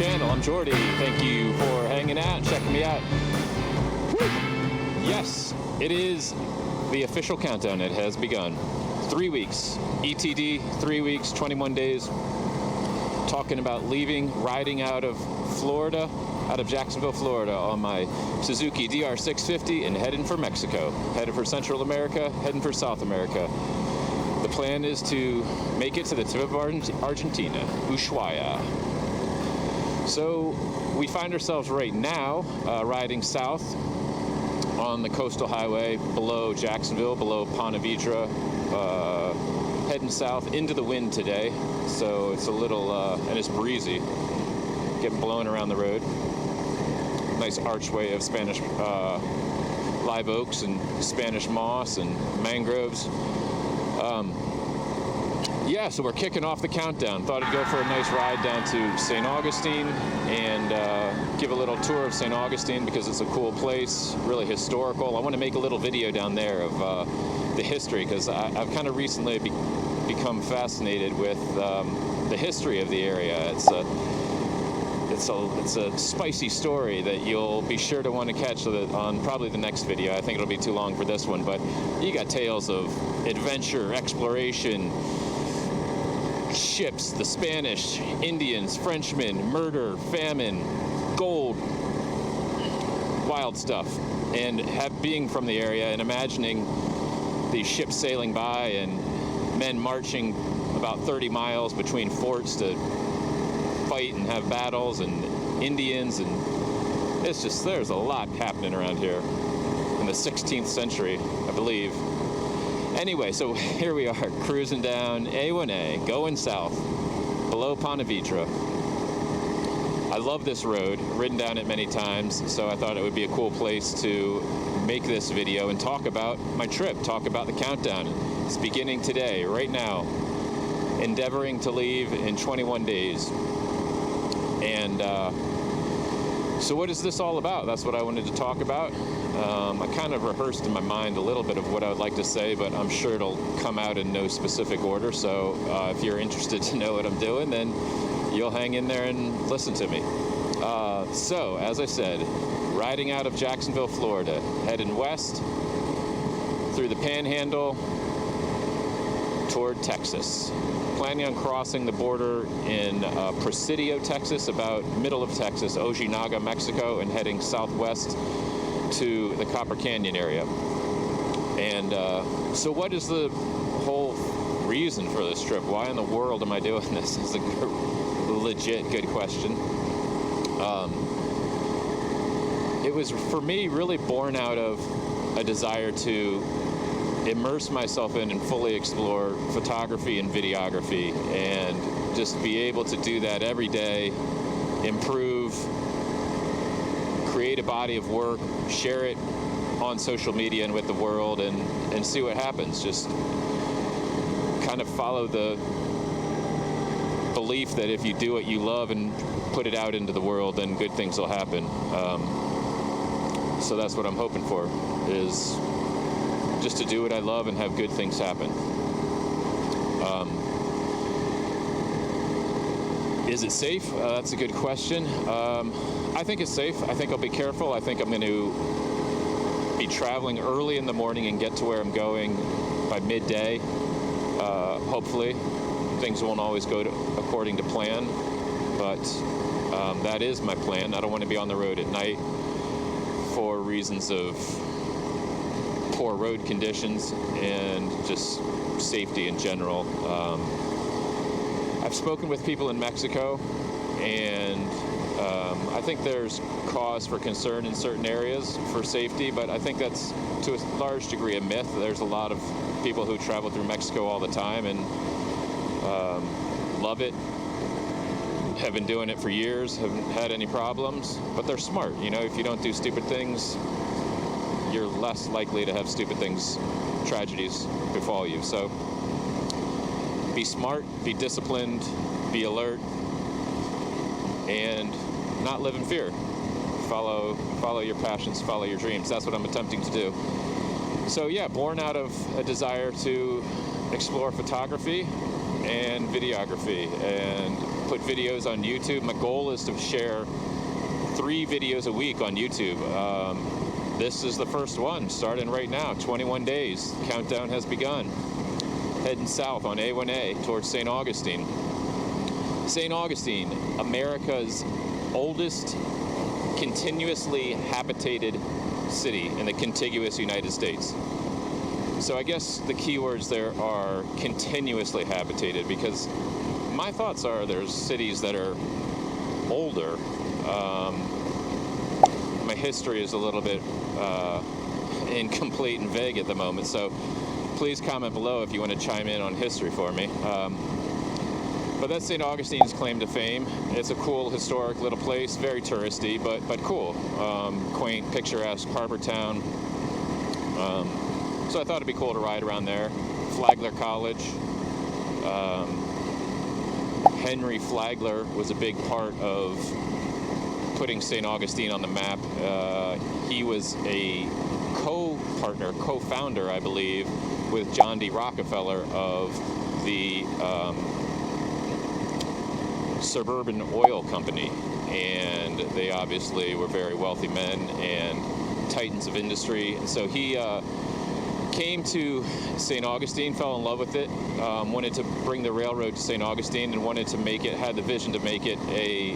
channel. I'm Jordy. Thank you for hanging out and checking me out. Woo. Yes, it is the official countdown. It has begun. 3 weeks. ETD, 3 weeks, 21 days. Talking about leaving, riding out of Florida, out of Jacksonville, Florida on my Suzuki DR650 and heading for Mexico. Heading for Central America, heading for South America. The plan is to make it to the tip of Argentina, Ushuaia. So we find ourselves right now riding south on the coastal highway below Jacksonville, below Ponte Vedra, heading south into the wind today. So it's a little, and it's breezy, getting blown around the road. Nice archway of Spanish live oaks and Spanish moss and mangroves. Yeah, so we're kicking off the countdown. Thought I'd go for a nice ride down to St. Augustine and give a little tour of St. Augustine because it's a cool place, really historical. I want to make a little video down there of the history because I've kind of recently become fascinated with the history of the area. It's a spicy story that you'll be sure to want to catch on probably the next video. I think it'll be too long for this one, but you got tales of adventure, exploration, ships, the Spanish, Indians, Frenchmen, murder, famine, gold, wild stuff. And being from the area and imagining these ships sailing by and men marching about 30 miles between forts to fight and have battles, and Indians, and there's a lot happening around here in the 16th century, I believe. Anyway, so here we are cruising down A1A, going south, below Ponte Vedra. I love this road, ridden down it many times, so I thought it would be a cool place to make this video and talk about my trip, talk about the countdown. It's beginning today, right now, endeavoring to leave in 21 days. And so what is this all about? That's what I wanted to talk about. I kind of rehearsed in my mind a little bit of what I would like to say, but I'm sure it'll come out in no specific order. So if you're interested to know what I'm doing, then you'll hang in there and listen to me. So, as I said, riding out of Jacksonville, Florida, heading west through the Panhandle toward Texas. Planning on crossing the border in Presidio, Texas, about middle of Texas, Ojinaga, Mexico, and heading southwest to the Copper Canyon area. And so what is the whole reason for this trip? Why in the world am I doing this? It's a legit good question. It was, for me, really born out of a desire to immerse myself in and fully explore photography and videography, and just be able to do that every day, improve, create a body of work, share it on social media and with the world, and see what happens. Just kind of follow the belief that if you do what you love and put it out into the world, then good things will happen. So that's what I'm hoping for, is just to do what I love and have good things happen. Is it safe? That's a good question. I think it's safe. I think I'll be careful. I think I'm going to be traveling early in the morning and get to where I'm going by midday. Hopefully. Things won't always go according to plan, but that is my plan. I don't want to be on the road at night for reasons of poor road conditions and just safety in general. I've spoken with people in Mexico, and I think there's cause for concern in certain areas for safety, but I think that's to a large degree a myth. There's a lot of people who travel through Mexico all the time and love it, have been doing it for years, haven't had any problems, but they're smart. You know, if you don't do stupid things, you're less likely to have stupid things, tragedies befall you. So be smart, be disciplined, be alert, and not live in fear. Follow your passions, follow your dreams. That's what I'm attempting to do. So yeah, born out of a desire to explore photography and videography and put videos on YouTube. My goal is to share 3 videos a week on YouTube. This is the first one, starting right now, 21 days. Countdown has begun. Heading south on A1A towards St. Augustine. St. Augustine, America's oldest continuously habitated city in the contiguous United States. So I guess the keywords there are continuously habitated, because my thoughts are there's cities that are older. My history is a little bit incomplete and vague at the moment, so please comment below if you want to chime in on history for me. But that's St. Augustine's claim to fame. It's a cool, historic little place, very touristy, but cool. Quaint, picturesque harbor town. So I thought it'd be cool to ride around there. Flagler College. Henry Flagler was a big part of putting St. Augustine on the map. He was a co-founder, I believe, with John D. Rockefeller of the Suburban Oil Company, and they obviously were very wealthy men and titans of industry. And so he came to St. Augustine, fell in love with it, wanted to bring the railroad to St. Augustine, and wanted to make it, had the vision to make it a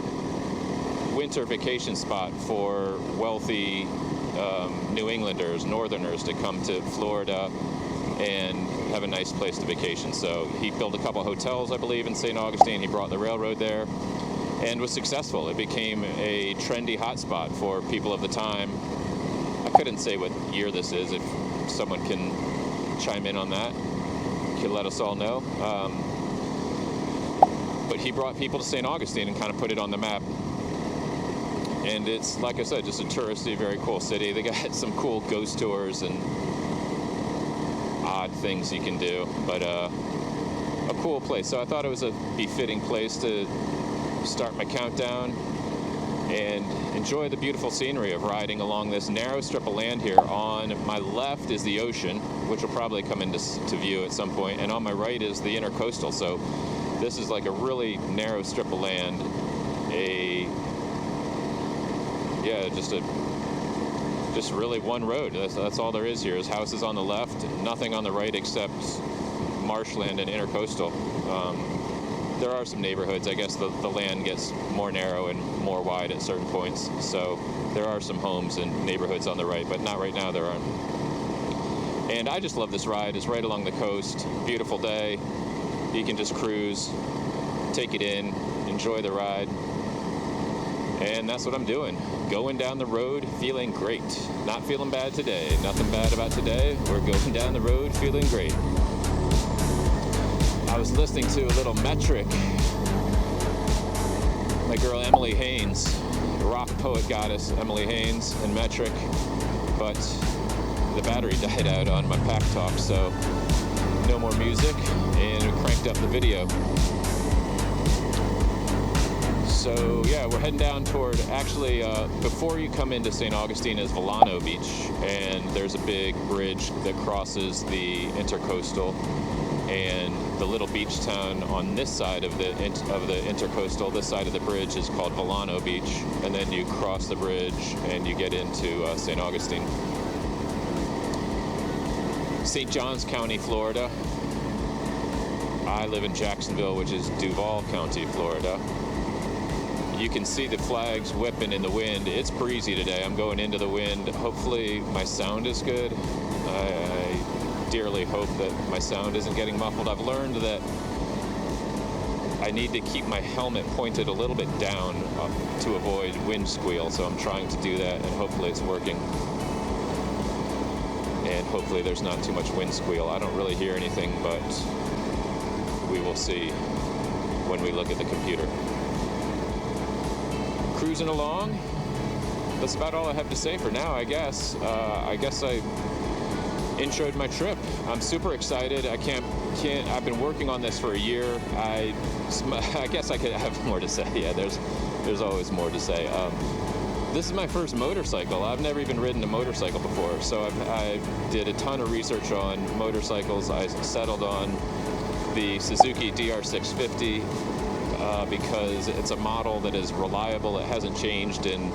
winter vacation spot for wealthy New Englanders, Northerners, to come to Florida and have a nice place to vacation. So he built a couple hotels, I believe, in St. Augustine. He brought the railroad there and was successful. It became a trendy hotspot for people of the time. I couldn't say what year this is. If someone can chime in on that, can let us all know. But he brought people to St. Augustine and kind of put it on the map. And it's, like I said, just a touristy, very cool city. They got some cool ghost tours and odd things you can do, but a cool place. So I thought it was a befitting place to start my countdown and enjoy the beautiful scenery of riding along this narrow strip of land here. On my left is the ocean, which will probably come into view at some point, and on my right is the intercoastal. So this is like a really narrow strip of land. Just really one road. That's all there is here. Is houses on the left, nothing on the right except marshland and intercoastal. There are some neighborhoods. I guess the land gets more narrow and more wide at certain points. So there are some homes and neighborhoods on the right, but not right now, there aren't. And I just love this ride. It's right along the coast. Beautiful day. You can just cruise, take it in, enjoy the ride. And that's what I'm doing. Going down the road feeling great. Not feeling bad today. Nothing bad about today. We're going down the road feeling great. I was listening to a little Metric. My girl Emily Haynes, rock poet goddess Emily Haynes, and Metric. But the battery died out on my Pack Talk, so no more music, and we cranked up the video. So yeah, we're heading down toward, actually, before you come into St. Augustine is Volano Beach, and there's a big bridge that crosses the intercoastal, and the little beach town on this side of the intercoastal, this side of the bridge, is called Volano Beach, and then you cross the bridge and you get into St. Augustine. St. Johns County, Florida. I live in Jacksonville, which is Duval County, Florida. You can see the flags whipping in the wind. It's breezy today. I'm going into the wind. Hopefully my sound is good. I dearly hope that my sound isn't getting muffled. I've learned that I need to keep my helmet pointed a little bit down to avoid wind squeal, so I'm trying to do that, and hopefully it's working. And hopefully there's not too much wind squeal. I don't really hear anything, but we will see when we look at the computer. Cruising along. That's about all I have to say for now, I guess. I introed my trip. I'm super excited. I've been working on this for a year. I guess I could have more to say. Yeah, there's always more to say. This is my first motorcycle. I've never even ridden a motorcycle before, so I did a ton of research on motorcycles. I settled on the Suzuki DR650. because it's a model that is reliable. It hasn't changed in,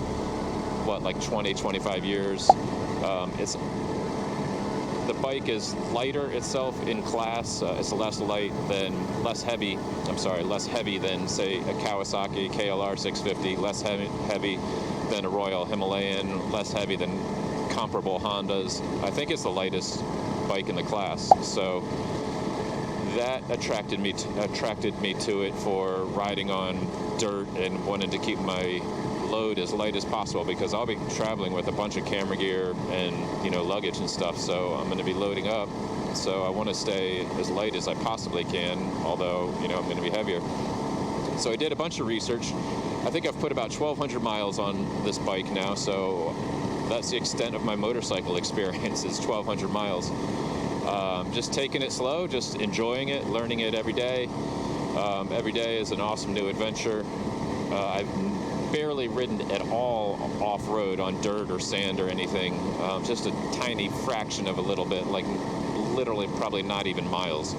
20, 25 years. The bike is lighter itself in class. It's less heavy than, say, a Kawasaki KLR 650, less heavy than a Royal Himalayan, less heavy than comparable Hondas. I think it's the lightest bike in the class. So that attracted me to it for riding on dirt and wanting to keep my load as light as possible, because I'll be traveling with a bunch of camera gear and luggage and stuff, so I'm going to be loading up, so I want to stay as light as I possibly can, although I'm going to be heavier. So I did a bunch of research. I think I've put about 1,200 miles on this bike now, so that's the extent of my motorcycle experience, is 1,200 miles. Just taking it slow, just enjoying it, learning it every day. Every day is an awesome new adventure. I've barely ridden at all off-road on dirt or sand or anything, just a tiny fraction of a little bit, like literally probably not even miles.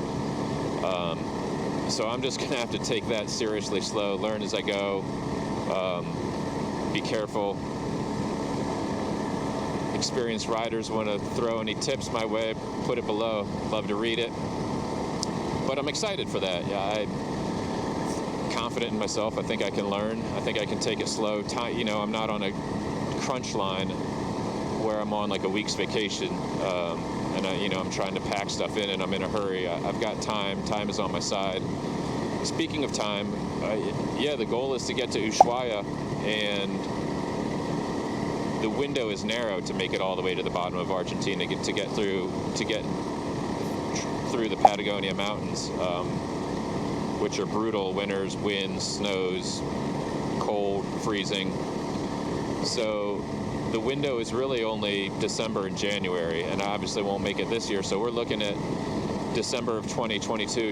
So I'm just gonna have to take that seriously slow, learn as I go, be careful. Experienced riders want to throw any tips my way, put it below. Love to read it. But I'm excited for that. Yeah, I'm confident in myself. I think I can learn. I think I can take it slow. I'm not on a crunch line where I'm on like a week's vacation, and I'm trying to pack stuff in and I'm in a hurry. I've got time. Time is on my side. Speaking of time, the goal is to get to Ushuaia, and the window is narrow to make it all the way to the bottom of Argentina, to get through the Patagonia mountains, which are brutal winters, winds, snows, cold, freezing. So the window is really only December and January, and I obviously won't make it this year. So we're looking at December of 2022,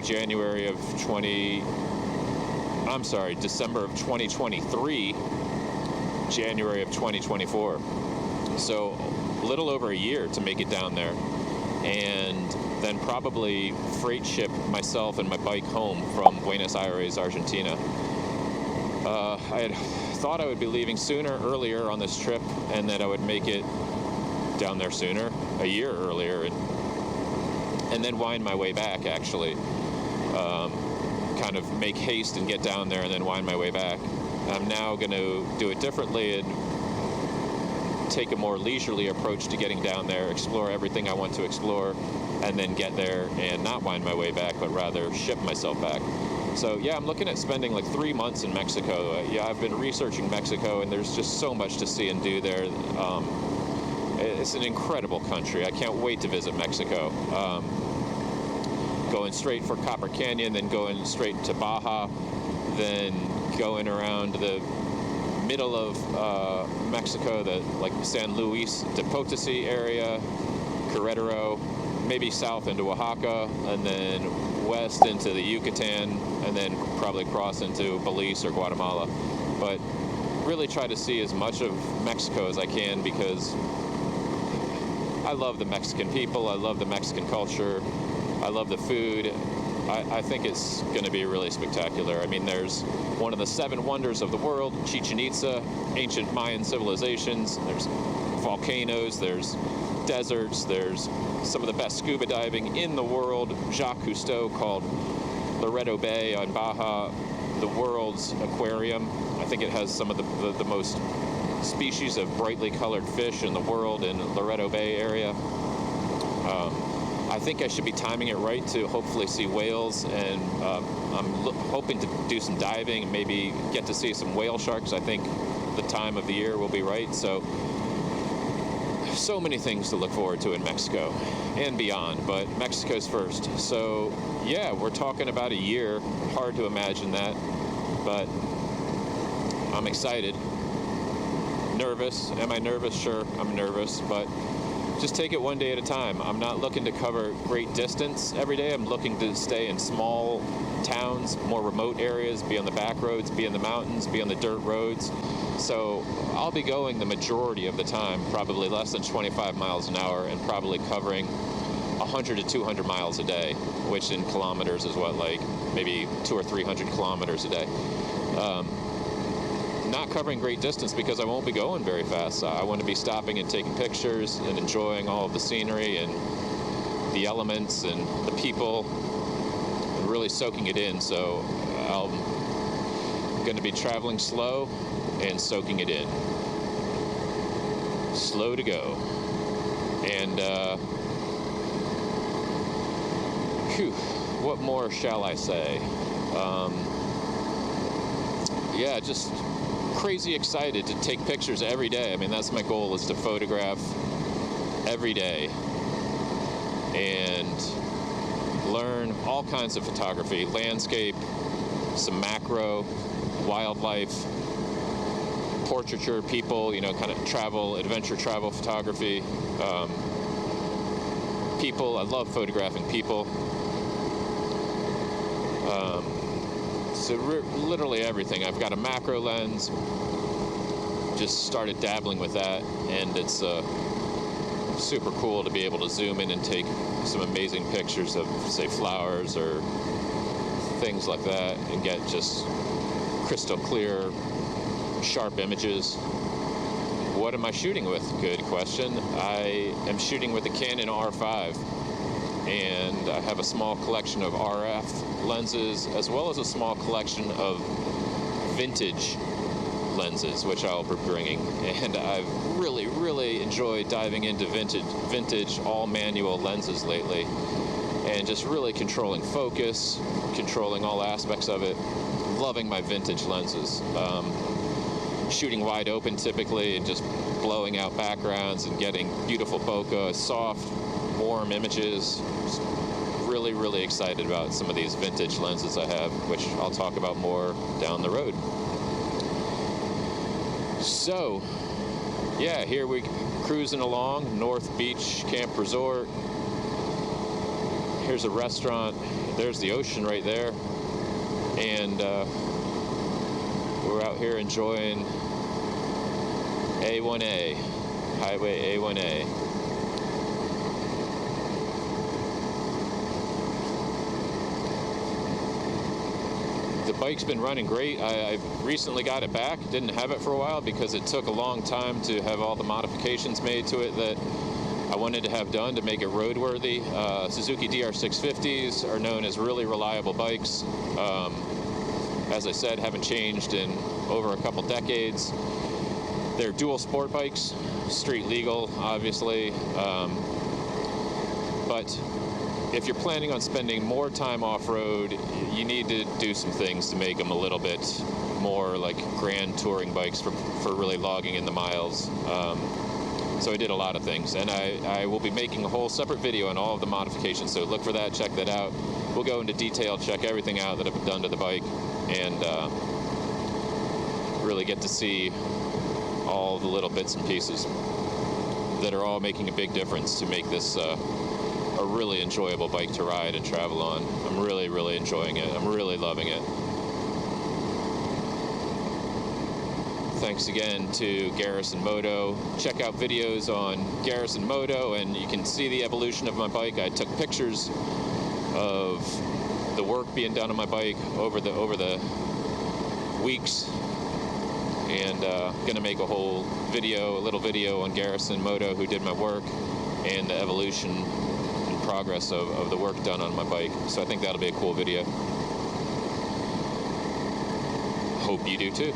December of 2023, January of 2024. So a little over a year to make it down there, and then probably freight ship myself and my bike home from Buenos Aires, Argentina. I had thought I would be leaving earlier on this trip, and that I would make it down there sooner, a year earlier, and then wind my way back, actually. Kind of make haste and get down there and then wind my way back. I'm now going to do it differently and take a more leisurely approach to getting down there, explore everything I want to explore, and then get there and not wind my way back, but rather ship myself back. So yeah, I'm looking at spending like 3 months in Mexico. I've been researching Mexico, and there's just so much to see and do there. It's an incredible country. I can't wait to visit Mexico. Going straight for Copper Canyon, then going straight to Baja, then going around the middle of Mexico, like San Luis de Potosí area, Querétaro, maybe south into Oaxaca, and then west into the Yucatan, and then probably cross into Belize or Guatemala. But really try to see as much of Mexico as I can, because I love the Mexican people, I love the Mexican culture, I love the food. I think it's going to be really spectacular. I mean, there's one of the 7 wonders of the world, Chichen Itza, ancient Mayan civilizations. There's volcanoes, there's deserts, there's some of the best scuba diving in the world. Jacques Cousteau called Loreto Bay on Baja the world's aquarium. I think it has some of the most species of brightly colored fish in the world in Loreto Bay area. I think I should be timing it right to hopefully see whales, and I'm hoping to do some diving and maybe get to see some whale sharks. I think the time of the year will be right. So many things to look forward to in Mexico and beyond, but Mexico's first. So yeah, we're talking about a year. Hard to imagine that, but I'm excited. Nervous. Am I nervous? Sure, I'm nervous, but just take it one day at a time. I'm not looking to cover great distance every day. I'm looking to stay in small towns, more remote areas, be on the back roads, be in the mountains, be on the dirt roads. So I'll be going the majority of the time, probably less than 25 miles an hour, and probably covering 100 to 200 miles a day, which in kilometers is what, like maybe 200 or 300 kilometers a day. Not covering great distance because I won't be going very fast. I want to be stopping and taking pictures and enjoying all of the scenery and the elements and the people, and really soaking it in. So I'm going to be traveling slow and soaking it in. Slow to go. And what more shall I say? Yeah, just crazy excited to take pictures every day. I mean, that's my goal, is to photograph every day and learn all kinds of photography, landscape, some macro, wildlife, portraiture, people, kind of travel, adventure travel photography. People, I love photographing people. So literally everything. I've got a macro lens, just started dabbling with that, and it's super cool to be able to zoom in and take some amazing pictures of, say, flowers or things like that, and get just crystal clear, sharp images. What am I shooting with? Good question. I am shooting with the Canon R5, and I have a small collection of RF lenses, as well as a small collection of vintage lenses, which I'll be bringing. And I've really enjoyed diving into vintage all manual lenses lately, and just really controlling focus, controlling all aspects of it. Loving my vintage lenses. Shooting wide open typically, and just blowing out backgrounds and getting beautiful bokeh, soft, warm images. Just really excited about some of these vintage lenses I have, which I'll talk about more down the road. So, yeah, here we cruising along, North Beach Camp Resort. Here's a restaurant. There's the ocean right there. And we're out here enjoying A1A, Highway A1A. The bike's been running great. I've recently got it back. Didn't have it for a while because it took a long time to have all the modifications made to it that I wanted to have done to make it roadworthy. Suzuki DR650s are known as really reliable bikes. As I said, haven't changed in over a couple decades. They're dual sport bikes, street legal, obviously. But if you're planning on spending more time off-road, you need to do some things to make them a little bit more like grand touring bikes for really logging in the miles. So I did a lot of things, and I will be making a whole separate video on all of the modifications, so look for that, check that out. We'll go into detail, check everything out that I've done to the bike, and really get to see all the little bits and pieces that are all making a big difference to make this a really enjoyable bike to ride and travel on. I'm really enjoying it. I'm really loving it. Thanks again to Garrison Moto. Check out videos on Garrison Moto, and you can see the evolution of my bike. I took pictures of the work being done on my bike over the weeks, and gonna make a whole video, a little video on Garrison Moto, who did my work, and the evolution and progress of the work done on my bike. So I think that'll be a cool video. Hope you do too.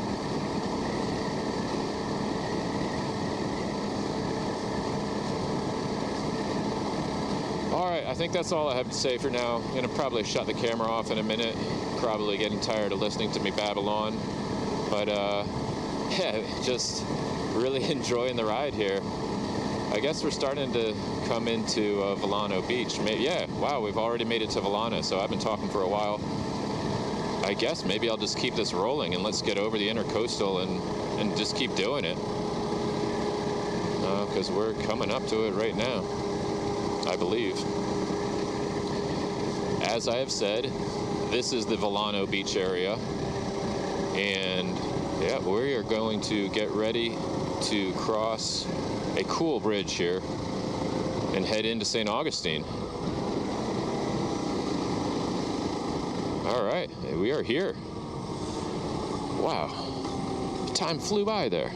Alright, I think that's all I have to say for now. I'm gonna probably shut the camera off in a minute. Probably getting tired of listening to me babble on. But yeah, just really enjoying the ride here. I guess we're starting to come into Villano Beach. Yeah, wow, we've already made it to Villano, so I've been talking for a while. I guess maybe I'll just keep this rolling and let's get over the intercoastal and just keep doing it. Because we're coming up to it right now, I believe. As I have said, this is the Villano Beach area, and yeah, we are going to get ready to cross a cool bridge here and head into St. Augustine. All All right, we are here. Wow, time flew by there.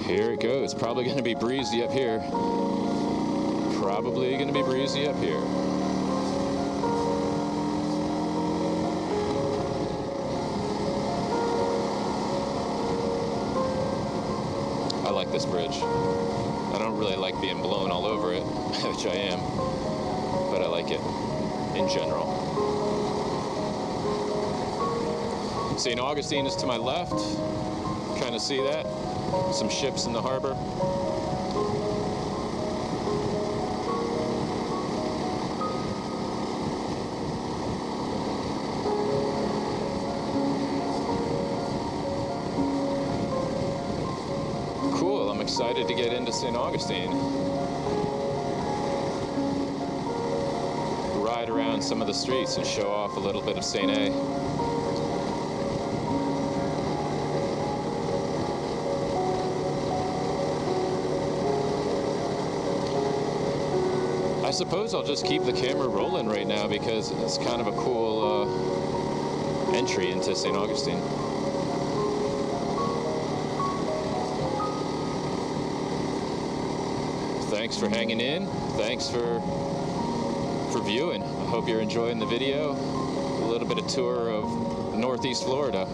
Here it goes. Probably going to be breezy up here. Probably going to be breezy up here. I like this bridge. I don't really like being blown all over it, which I am, but I like it in general. St. Augustine is to my left. Kind of see that. Some ships in the harbor. Cool, I'm excited to get into St. Augustine. Ride around some of the streets and show off a little bit of St. A. I suppose I'll just keep the camera rolling right now because it's kind of a cool entry into St. Augustine. Thanks for hanging in. Thanks for viewing. I hope you're enjoying the video. A little bit of tour of Northeast Florida.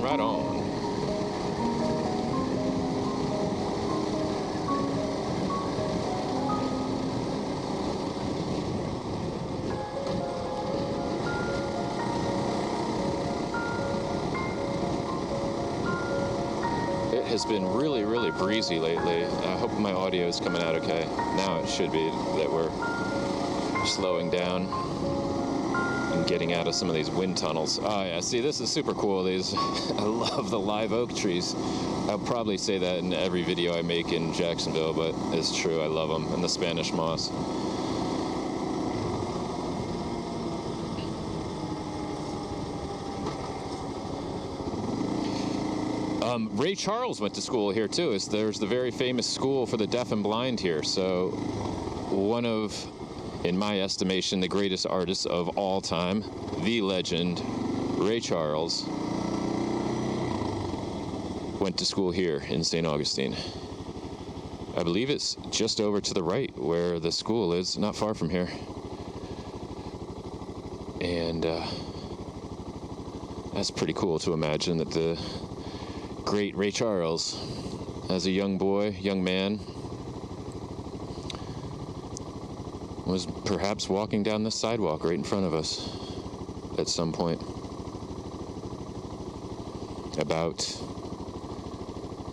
Right on. It has been really, really breezy lately. I hope my audio is coming out okay. Now it should be that we're slowing down and getting out of some of these wind tunnels. Oh yeah, see, this is super cool. These, I love the live oak trees. I'll probably say that in every video I make in Jacksonville, but it's true, I love them. And the Spanish moss. Ray Charles went to school here too. There's the very famous school for the deaf and blind here. So one of, in my estimation, the greatest artists of all time, the legend, Ray Charles, went to school here in St. Augustine. I believe it's just over to the right where the school is, not far from here. And that's pretty cool to imagine that the great Ray Charles, as a young boy, young man, was perhaps walking down this sidewalk right in front of us at some point. About,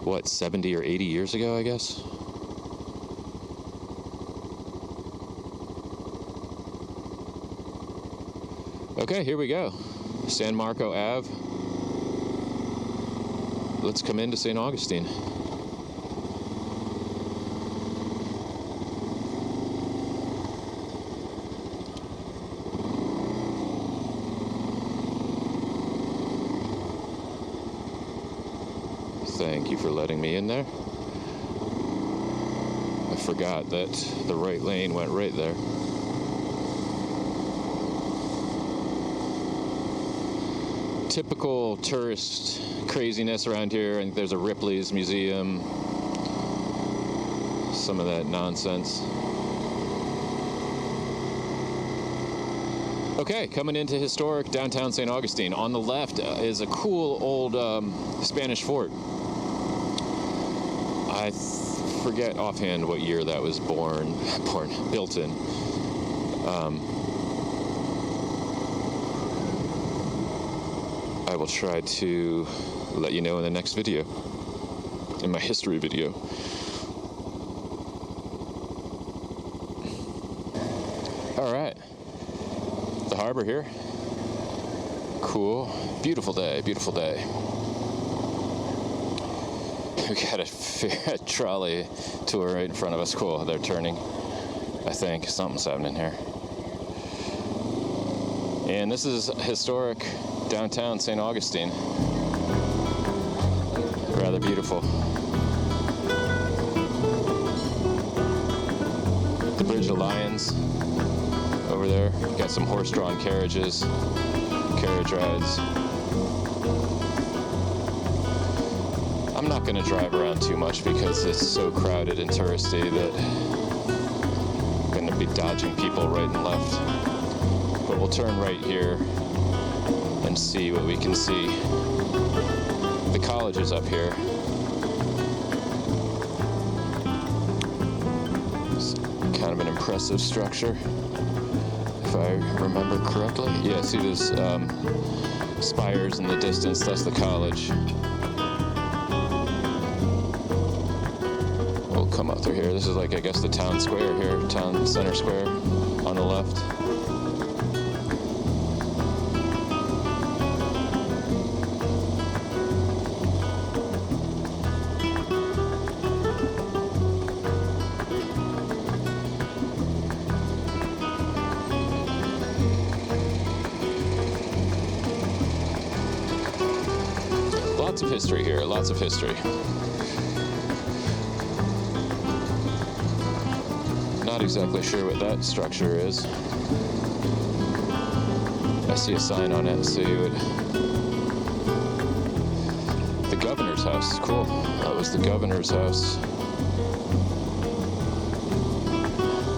what, 70 or 80 years ago, I guess? Okay, here we go. San Marco Ave. Let's come into St. Augustine. Thank you for letting me in there. I forgot that the right lane went right there. Typical tourist craziness around here, and there's a Ripley's Museum, some of that nonsense. Okay, coming into historic downtown St. Augustine. On the left is a cool old Spanish fort. I forget offhand what year that was built in. I will try to let you know in the next video, in my history video. All right, the harbor here. cool. Beautiful day, beautiful day. We got a trolley tour right in front of us. Cool, they're turning. I think something's happening here. And this is historic downtown St. Augustine. Rather beautiful. The Bridge of Lions over there. Got some horse-drawn carriage rides. I'm not going to drive around too much because it's so crowded and touristy that I'm going to be dodging people right and left. But we'll turn right here and see what we can see. The college is up here. It's kind of an impressive structure, if I remember correctly. Yeah, see those spires in the distance? That's the college. We'll come up through here. This is like, I guess, the town square here, town center square on the left. Lots of history here, lots of history. Not exactly sure what that structure is. I see a sign on it, see what... The governor's house, cool. That was the governor's house.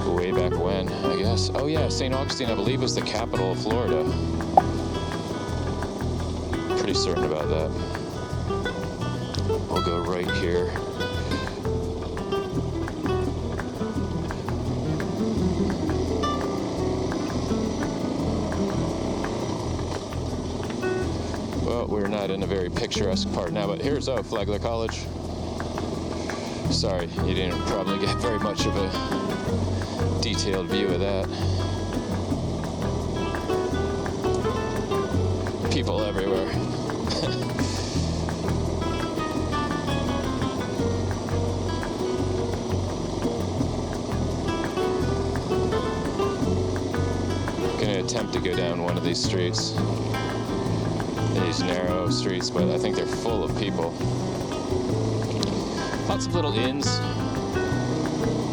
Way back when, I guess. Oh yeah, St. Augustine, I believe, was the capital of Florida. Pretty certain about that. We'll go right here. Well, we're not in a very picturesque part now, but here's Flagler College. Sorry, you didn't probably get very much of a detailed view of that. People everywhere. Attempt to go down one of these streets, these narrow streets, but I think they're full of people. Lots of little inns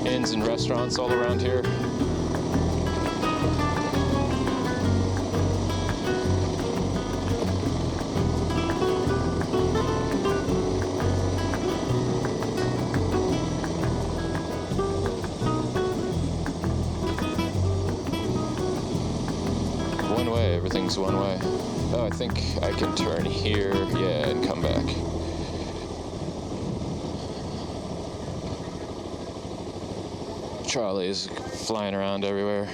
and restaurants all around here. One way, everything's one way. Oh, I think I can turn here, yeah, and come back. Trolleys flying around everywhere.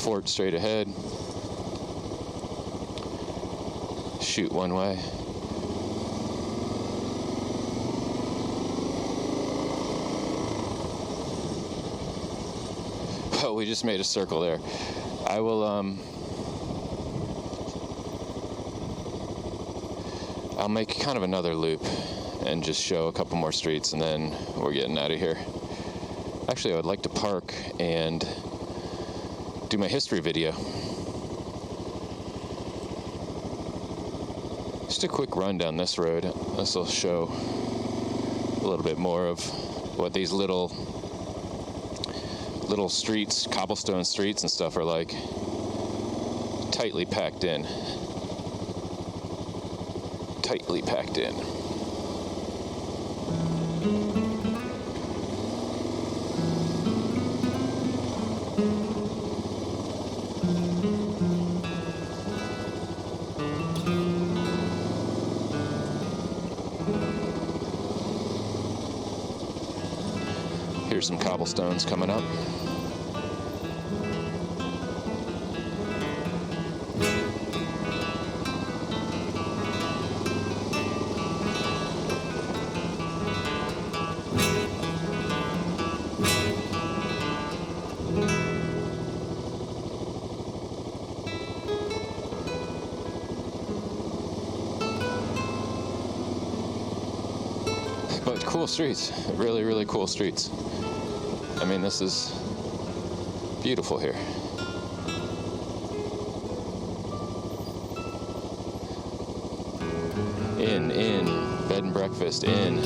Fort straight ahead. Shoot one way. Oh, we just made a circle there. I will, I'll make kind of another loop and just show a couple more streets and then we're getting out of here. Actually, I would like to park and do my history video. Just a quick run down this road. This will show a little bit more of what these little streets, cobblestone streets and stuff are like. Tightly packed in. Tightly packed in. Here's some cobblestones coming up. cool streets. Really, really cool streets. I mean, this is beautiful here. In, bed and breakfast, in.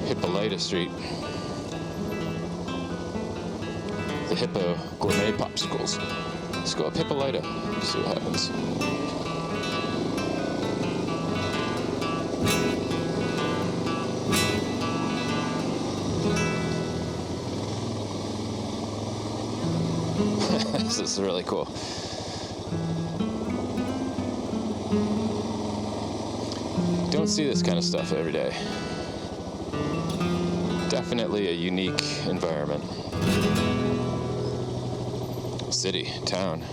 Hippolyta Street. The Hippo Gourmet Popsicles. Let's go up Hippolyta, see what happens. This is really cool. Don't see this kind of stuff every day. Definitely a unique environment. City, town.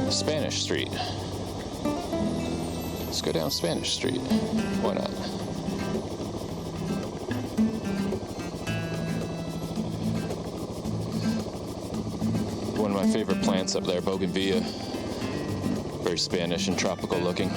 Spanish Street. Let's go down Spanish Street. Why not? One of my favorite plants up there, bougainvillea. Very Spanish and tropical looking.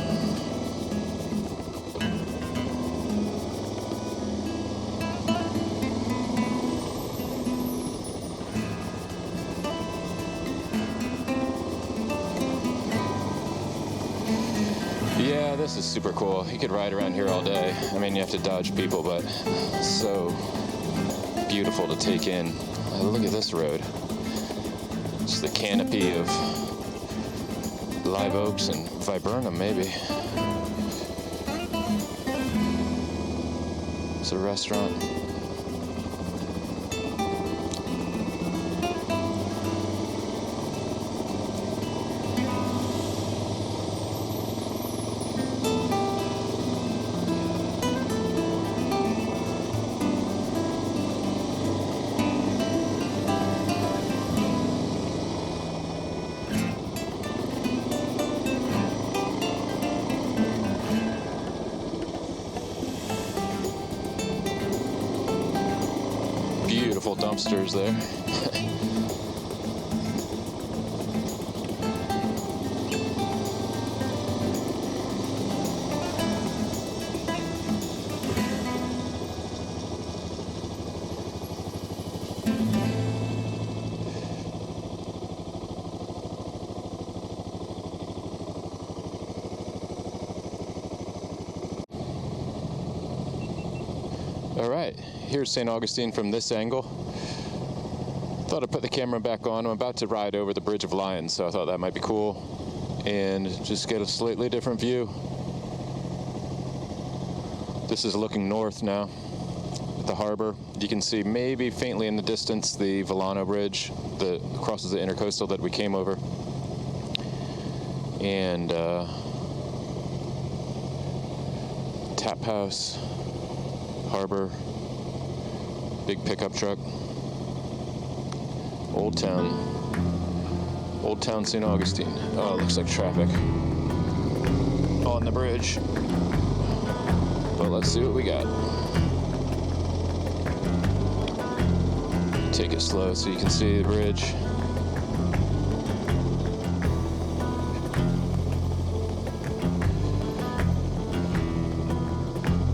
Yeah, this is super cool. You could ride around here all day. I mean, you have to dodge people, but so beautiful to take in. Look at this road. Just the canopy of live oaks and viburnum, maybe. It's a restaurant. Beautiful dumpsters there. All right, here's St. Augustine from this angle. Thought I'd put the camera back on. I'm about to ride over the Bridge of Lions, so I thought that might be cool and just get a slightly different view. This is looking north now at the harbor. You can see maybe faintly in the distance the Volano Bridge that crosses the intercoastal that we came over. And tap house, harbor, big pickup truck. Old Town St. Augustine. Oh, it looks like traffic on the bridge. But let's see what we got. Take it slow so you can see the bridge.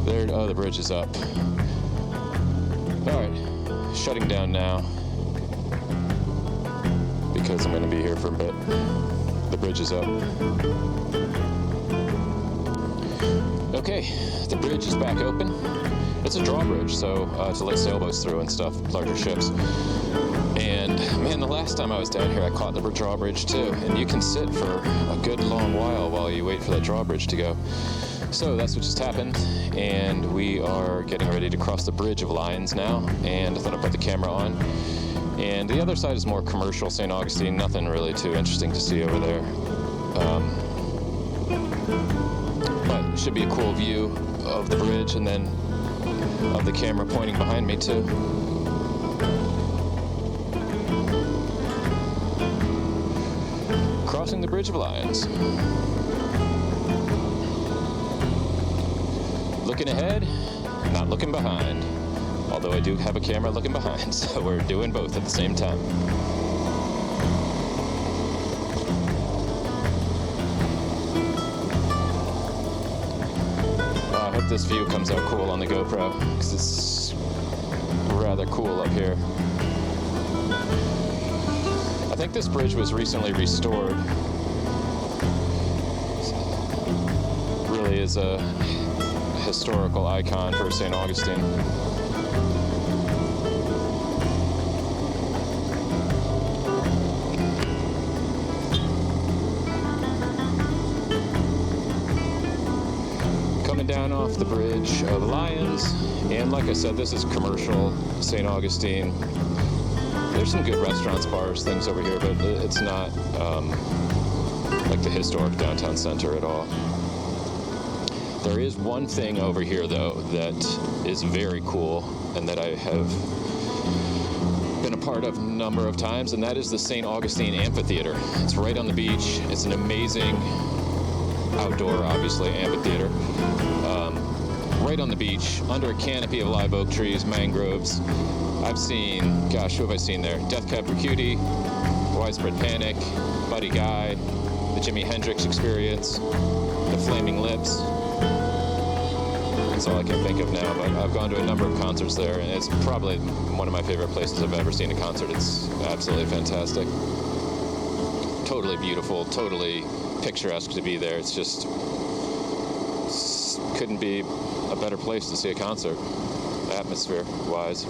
There, oh, the bridge is up. All right, shutting down now, because I'm going to be here for a bit. The bridge is up. Okay, the bridge is back open. It's a drawbridge, so to let sailboats through and stuff, larger ships. And man, the last time I was down here, I caught the drawbridge too. And you can sit for a good long while you wait for that drawbridge to go. So that's what just happened, and we are getting ready to cross the Bridge of Lions now. And I thought I'd put the camera on. And the other side is more commercial, St. Augustine. Nothing really too interesting to see over there. should be a cool view of the bridge, and then of the camera pointing behind me too. Crossing the Bridge of Lions. Looking ahead, not looking behind. Although I do have a camera looking behind, so we're doing both at the same time. I hope this view comes out cool on the GoPro, because it's rather cool up here. I think this bridge was recently restored. Really is a historical icon for St. Augustine. Coming down off the Bridge of Lions, and like I said, this is commercial St. Augustine. There's some good restaurants, bars, things over here, but it's not like the historic downtown center at all. There is one thing over here, though, that is very cool and that I have been a part of a number of times, and that is the St. Augustine Amphitheater. It's right on the beach. It's an amazing outdoor, obviously, amphitheater. Right on the beach, under a canopy of live oak trees, mangroves. I've seen, gosh, who have I seen there? Death Cab for Cutie, Widespread Panic, Buddy Guy, the Jimi Hendrix Experience, the Flaming Lips. That's all I can think of now, but I've gone to a number of concerts there, and it's probably one of my favorite places I've ever seen a concert. It's absolutely fantastic. Totally beautiful, totally picturesque to be there. It's just couldn't be a better place to see a concert, atmosphere-wise.